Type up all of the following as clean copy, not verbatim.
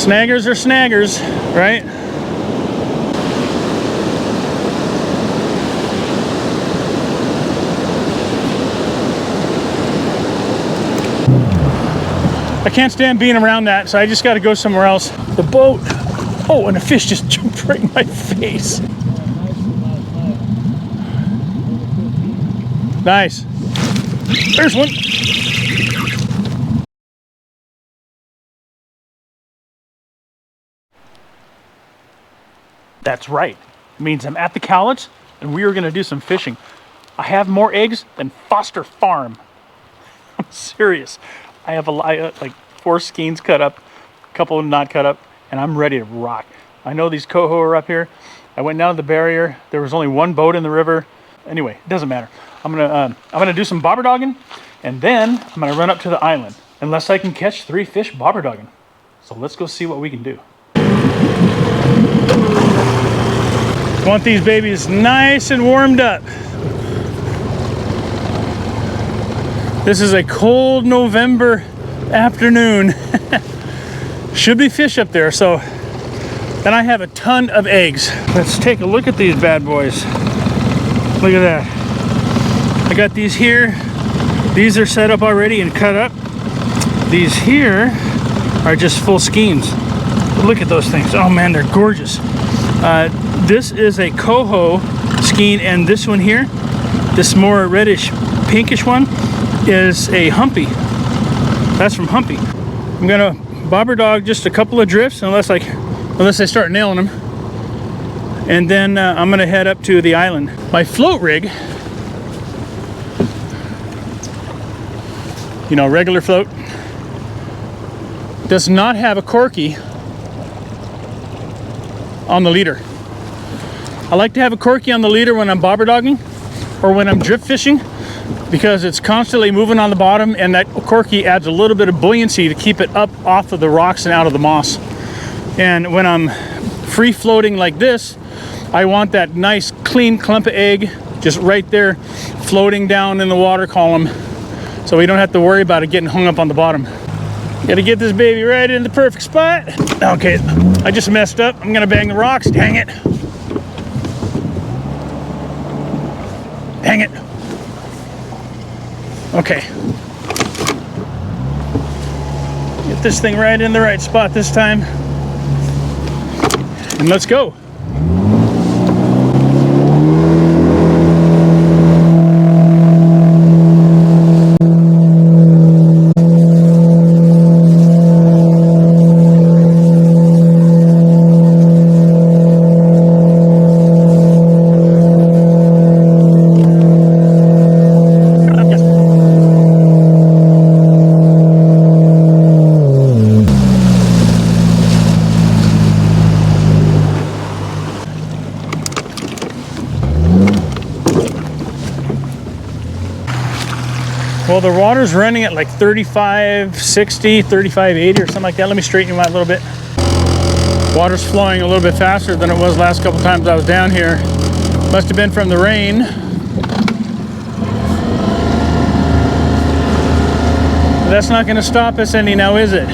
Snaggers are snaggers, right? I can't stand being around that, so I just got to go somewhere else. The boat. Oh, and a fish just jumped right in my face. Nice. There's one. That's right. It means I'm at the Cowlitz and we are going to do some fishing. I have more eggs than Foster Farm. I'm serious. I have like 4 skeins cut up, a couple not cut up, and I'm ready to rock. I know these Coho are up here. I went down to the barrier. There was only one boat in the river. Anyway, it doesn't matter. I'm gonna do some bobber dogging, and then I'm gonna run up to the island, unless I can catch 3 fish bobber dogging. So let's go see what we can do. Want these babies nice and warmed up. This is a cold November afternoon. Should be fish up there, so. And I have a ton of eggs. Let's take a look at these bad boys. Look at that. I got these here. These are set up already and cut up. These here are just full skeins. Look at those things. Oh man, they're gorgeous. This is a Coho skein, and this one here, this more reddish pinkish one, is a Humpy. That's from Humpy. I'm gonna bobber dog just a couple of drifts unless I start nailing them, and then I'm gonna head up to the island. My float rig, you know, regular float, does not have a corky on the leader. I like to have a corky on the leader when I'm bobber dogging or when I'm drift fishing, because it's constantly moving on the bottom, and that corky adds a little bit of buoyancy to keep it up off of the rocks and out of the moss. And when I'm free floating like this, I want that nice clean clump of egg just right there floating down in the water column, so we don't have to worry about it getting hung up on the bottom. Gotta get this baby right in the perfect spot. Okay, I just messed up. I'm gonna bang the rocks. Dang it. Dang it. Okay. Get this thing right in the right spot this time. And let's go. Well, the water's running at like 35, 60, 35, 80 or something like that. Let me straighten you out a little bit. Water's flowing a little bit faster than it was last couple times I was down here. Must have been from the rain. But that's not going to stop us any now, is it?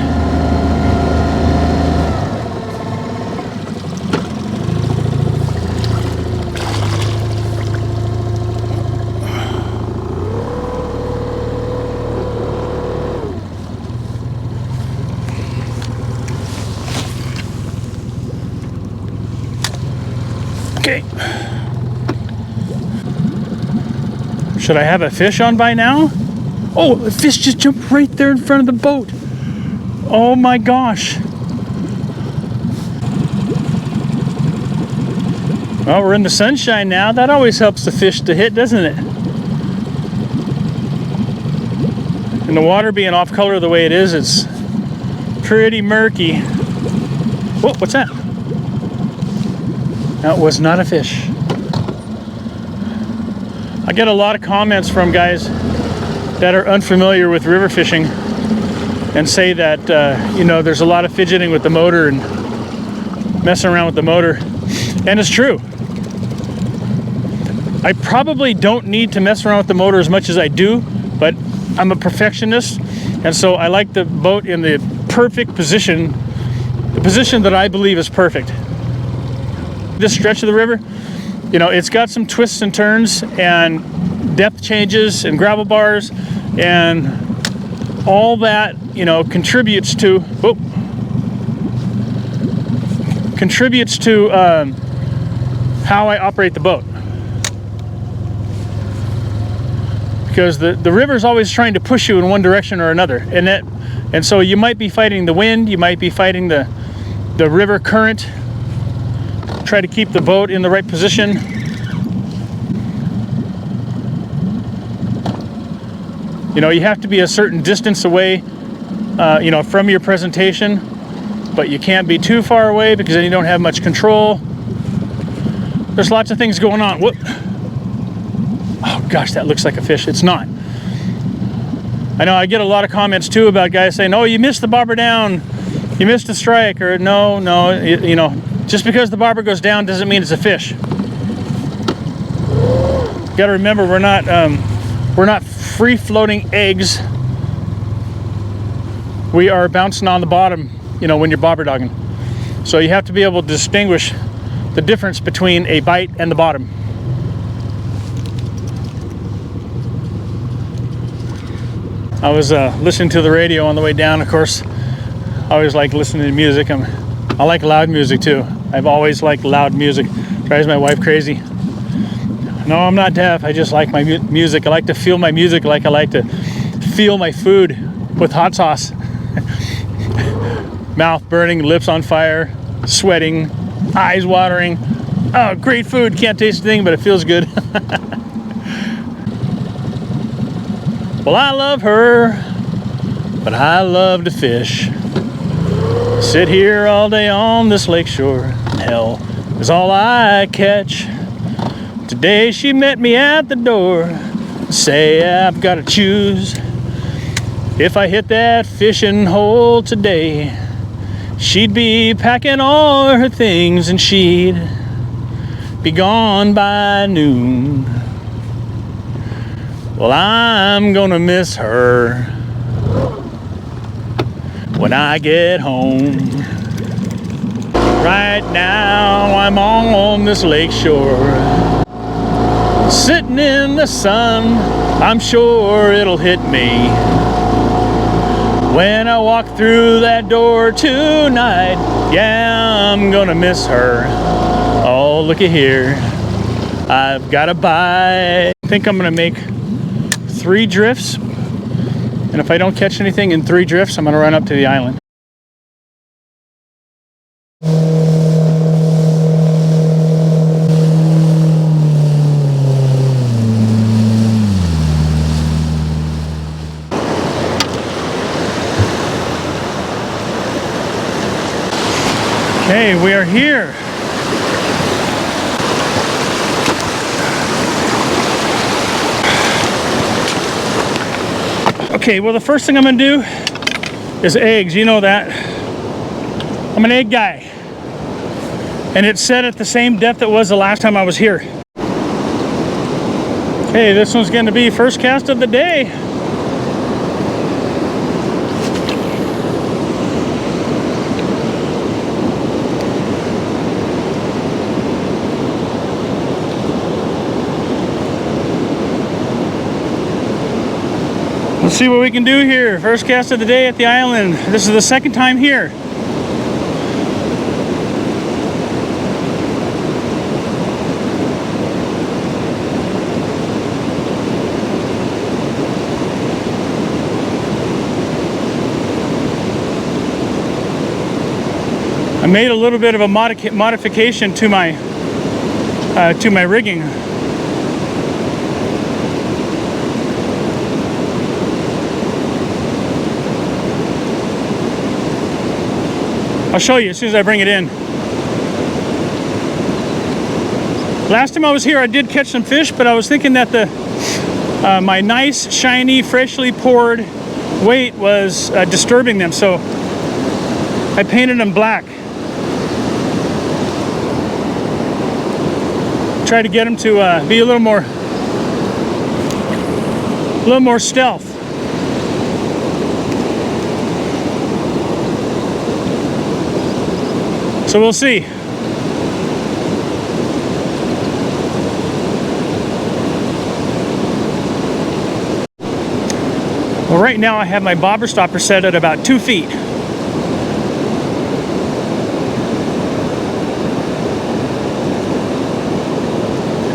Okay. Should I have a fish on by now? Oh, the fish just jumped right there in front of the boat. Oh my gosh. Well, we're in the sunshine now. That always helps the fish to hit, doesn't it? And the water being off color the way it is, it's pretty murky. Whoa, what's that? That was not a fish. I get a lot of comments from guys that are unfamiliar with river fishing and say that, you know, there's a lot of fidgeting with the motor and messing around with the motor. And it's true. I probably don't need to mess around with the motor as much as I do, but I'm a perfectionist. And so I like the boat in the perfect position, the position that I believe is perfect. This stretch of the river, you know, it's got some twists and turns and depth changes and gravel bars, and all that, you know, contributes to how I operate the boat. Because the river is always trying to push you in one direction or another, and so you might be fighting the wind, you might be fighting the river current. Try to keep the boat in the right position. You know, you have to be a certain distance away, you know, from your presentation, but you can't be too far away because then you don't have much control. There's lots of things going on. Whoop. Oh gosh, that looks like a fish. It's not. I know I get a lot of comments too about guys saying, "Oh, you missed the bobber down, you missed a strike," or no, you know, just because the bobber goes down doesn't mean it's a fish. You got to remember, we're not free-floating eggs. We are bouncing on the bottom, you know, when you're bobber dogging. So you have to be able to distinguish the difference between a bite and the bottom. I was listening to the radio on the way down. Of course, I always like listening to music. I like loud music too. I've always liked loud music. Drives my wife crazy. No, I'm not deaf. I just like my music. I like to feel my music like I like to feel my food with hot sauce. Mouth burning, lips on fire, sweating, eyes watering. Oh, great food. Can't taste a thing, but it feels good. Well, I love her, but I love to fish. Sit here all day on this lake shore. Hell is all I catch. Today she met me at the door. Say I've got to choose. If I hit that fishing hole today, she'd be packing all her things and she'd be gone by noon. Well, I'm gonna miss her when I get home. Right now I'm on this lake shore, sitting in the sun. I'm sure it'll hit me when I walk through that door tonight. Yeah, I'm gonna miss her. Oh, looky here, I've got a bite. I think I'm gonna make 3 drifts, and if I don't catch anything in 3 drifts, I'm gonna run up to the island. Okay, we are here. Okay, well, the first thing I'm gonna do is eggs. You know that. I'm an egg guy. And it's set at the same depth it was the last time I was here. Okay, this one's gonna be first cast of the day. Let's see what we can do here. First cast of the day at the island. This is the second time here. I made a little bit of a modification to my rigging. I'll show you as soon as I bring it in. Last time I was here, I did catch some fish, but I was thinking that my nice, shiny, freshly poured weight was disturbing them, so I painted them black. Try to get them to be a little more stealth. So we'll see. Well, right now I have my bobber stopper set at about 2 feet.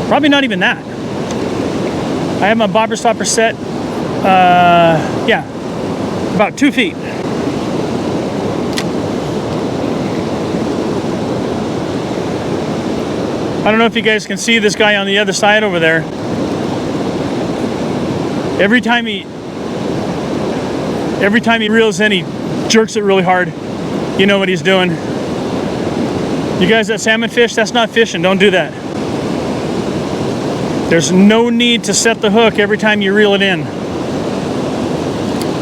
Probably not even that. I have my bobber stopper set, yeah, about 2 feet. I don't know if you guys can see this guy on the other side over there. Every time he reels in, he jerks it really hard. You know what he's doing. You guys that salmon fish, that's not fishing. Don't do that. There's no need to set the hook every time you reel it in.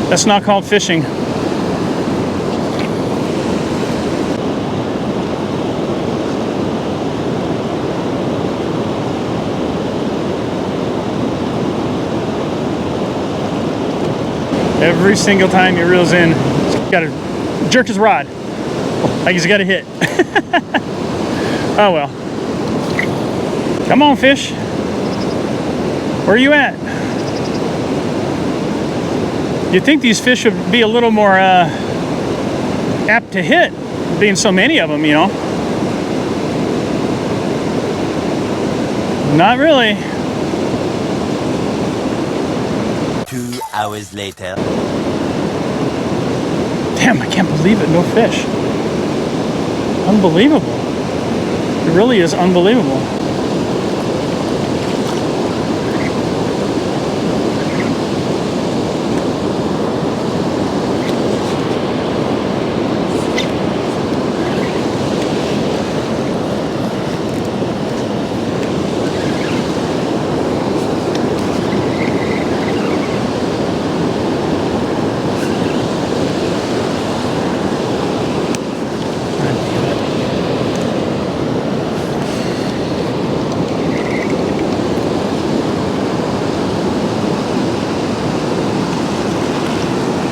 That's not called fishing. Every single time he reels in, he's got to jerk his rod. Like he's got to hit. Oh well. Come on, fish. Where are you at? You'd think these fish would be a little more apt to hit, being so many of them, you know. Not really. 2 hours later. Damn, I can't believe it. No fish. Unbelievable. It really is unbelievable.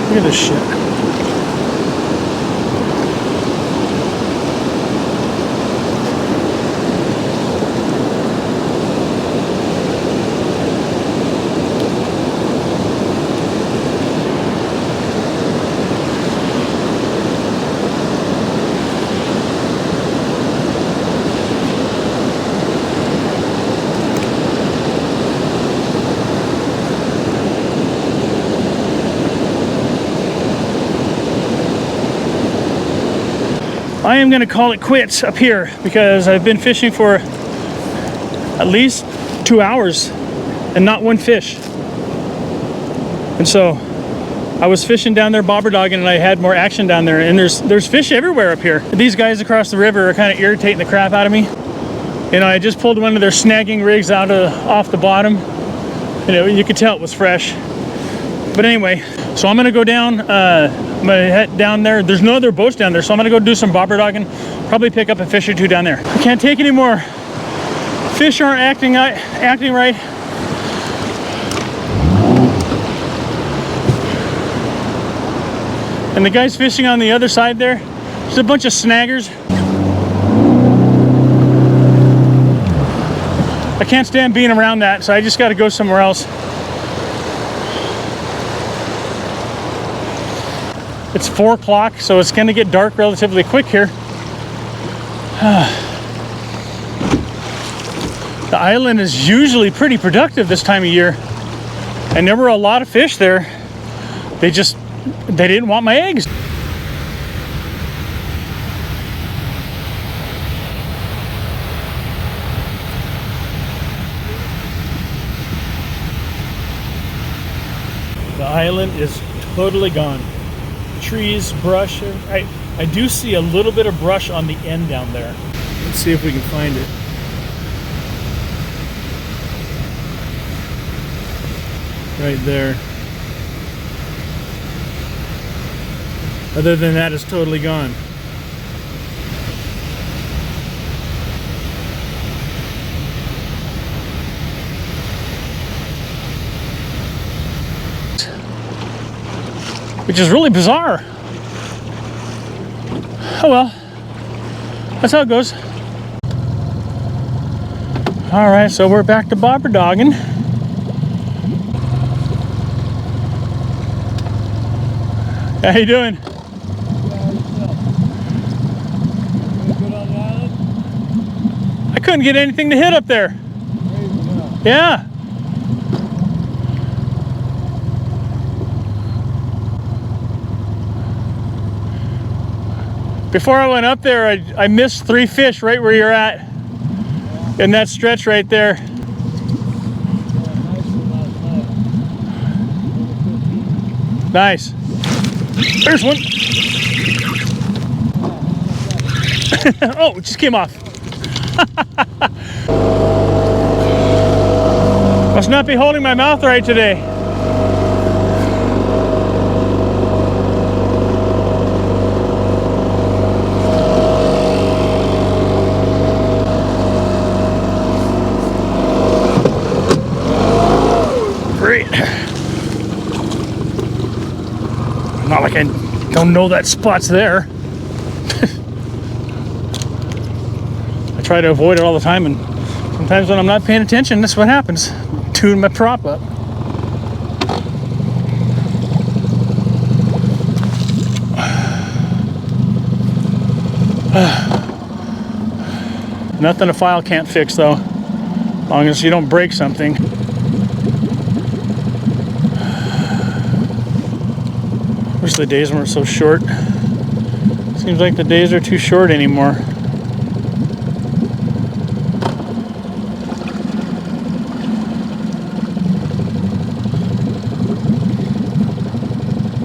Look at this shit. I am going to call it quits up here because I've been fishing for at least 2 hours and not one fish. And so I was fishing down there bobber dogging and I had more action down there, and there's fish everywhere up here. These guys across the river are kind of irritating the crap out of me. You know, I just pulled one of their snagging rigs out off the bottom. You know, you could tell it was fresh. But anyway, so I'm gonna go down, I'm gonna head down there. There's no other boats down there, so I'm gonna go do some bobber dogging, probably pick up a fish or two down there. I can't take any more. Fish aren't acting right. And the guys fishing on the other side there's a bunch of snaggers. I can't stand being around that, so I just gotta go somewhere else. It's 4 o'clock, so it's gonna get dark relatively quick here. The island is usually pretty productive this time of year, and there were a lot of fish there. They didn't want my eggs. The island is totally gone. Trees, brush. I do see a little bit of brush on the end down there. Let's see if we can find it. Right there. Other than that, it's totally gone. Which is really bizarre. Oh well, That's how it goes. All right, so we're back to Bobber Doggin. How you doing? I couldn't get anything to hit up there. Yeah. Before I went up there, I missed 3 fish right where you're at. In that stretch right there. Nice. There's one. Oh, it just came off. Must not be holding my mouth right today. Great. Not like I don't know that spot's there. I try to avoid it all the time, and sometimes when I'm not paying attention, that's what happens. Tune my prop up. Nothing a file can't fix, though, as long as you don't break something. Wish the days weren't so short. Seems like the days are too short anymore.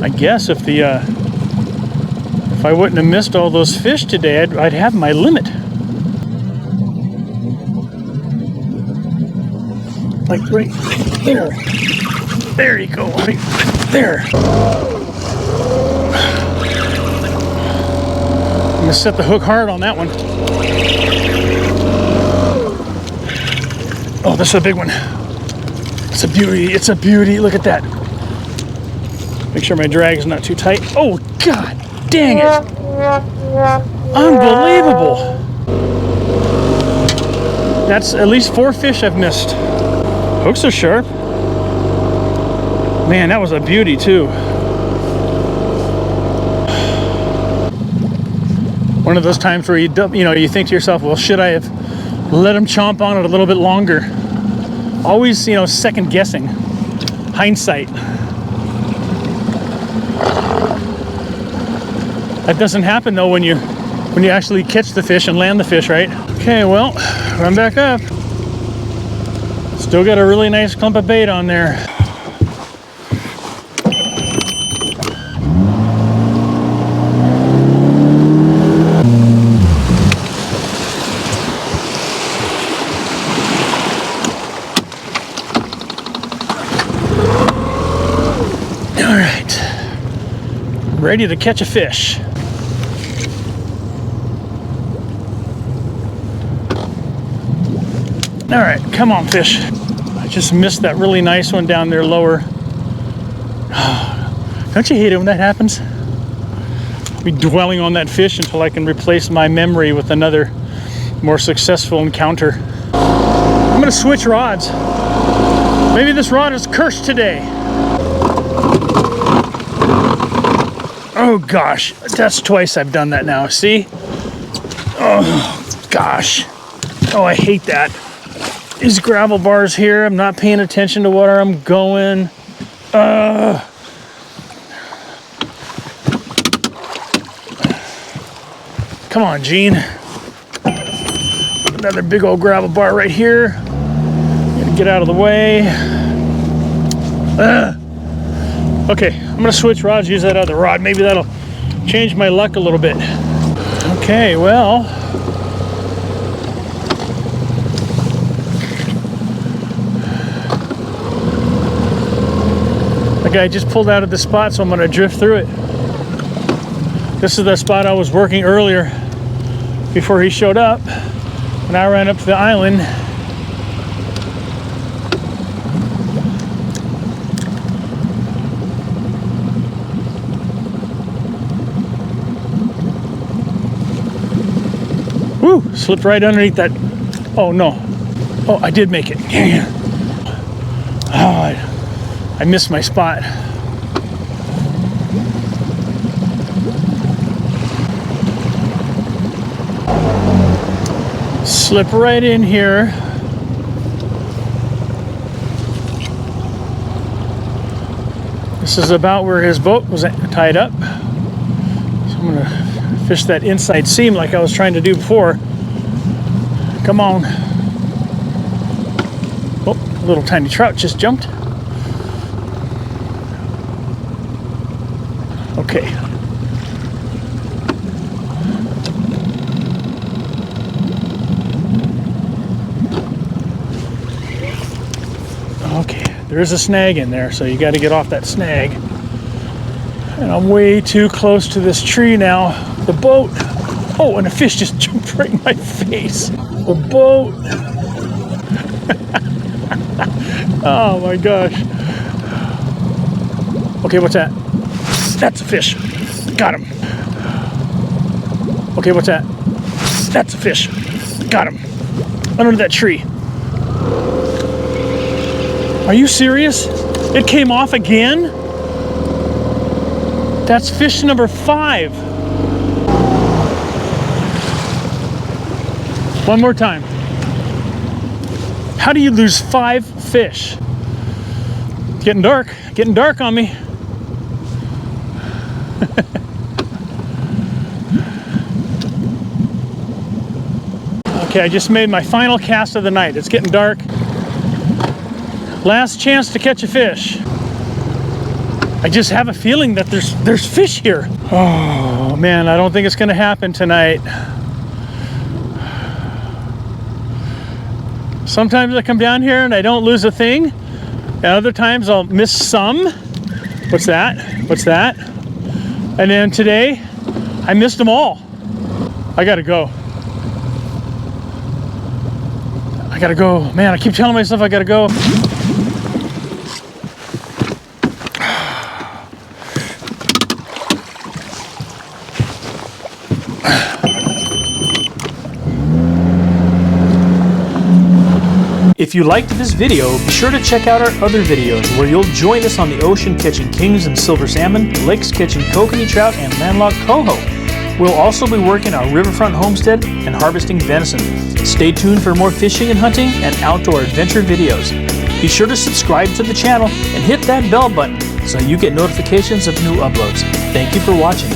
I guess if I wouldn't have missed all those fish today, I'd have my limit. Like right there. There you go. Right there. I'm gonna set the hook hard on that one. Oh, this is a big one. It's a beauty. It's a beauty. Look at that. Make sure my drag is not too tight. Oh, God dang it. Unbelievable. That's at least 4 fish I've missed. Hooks are sharp. Man, that was a beauty too. One of those times where you think to yourself, well, should I have let him chomp on it a little bit longer? Always, second guessing. Hindsight. That doesn't happen though when you actually catch the fish and land the fish, right? Okay, well, run back up. Still got a really nice clump of bait on there. All right, ready to catch a fish. All right, come on, fish. I just missed that really nice one down there lower. Don't you hate it when that happens? I'll be dwelling on that fish until I can replace my memory with another more successful encounter. I'm gonna switch rods. Maybe this rod is cursed today. Oh gosh, that's twice I've done that now, see? Oh gosh. Oh, I hate that. These gravel bars here, I'm not paying attention to where I'm going. Come on, Gene. Another big old gravel bar right here. Gotta get out of the way. Okay, I'm gonna switch rods, use that other rod. Maybe that'll change my luck a little bit. Okay, well. The guy just pulled out of the spot, so I'm gonna drift through it. This is the spot I was working earlier before he showed up. When I ran up to the island. Whew, slipped right underneath that. Oh no. Oh, I did make it. Yeah. Oh, I missed my spot. Slip right in here. This is about where his boat was tied up. So I'm gonna fish that inside seam like I was trying to do before. Come on. Oh, a little tiny trout just jumped. Okay. Okay, there's a snag in there, so you got to get off that snag. And I'm way too close to this tree now. The boat. Oh, and a fish just jumped right in my face. The boat. Oh my gosh. Okay, what's that? That's a fish. Got him. Okay, what's that? That's a fish. Got him. Under that tree. Are you serious? It came off again? That's fish number 5. One more time. How do you lose 5 fish? It's getting dark on me. Okay, I just made my final cast of the night. It's getting dark. Last chance to catch a fish. I just have a feeling that there's fish here. Oh man, I don't think it's gonna happen tonight. Sometimes I come down here and I don't lose a thing, and other times I'll miss some. What's that? What's that? And then today, I missed them all. I gotta go. I gotta go. Man, I keep telling myself I gotta go. If you liked this video, be sure to check out our other videos where you'll join us on the ocean catching kings and silver salmon, lakes catching kokanee trout and landlocked coho. We'll also be working our riverfront homestead and harvesting venison. Stay tuned for more fishing and hunting and outdoor adventure videos. Be sure to subscribe to the channel and hit that bell button so you get notifications of new uploads. Thank you for watching.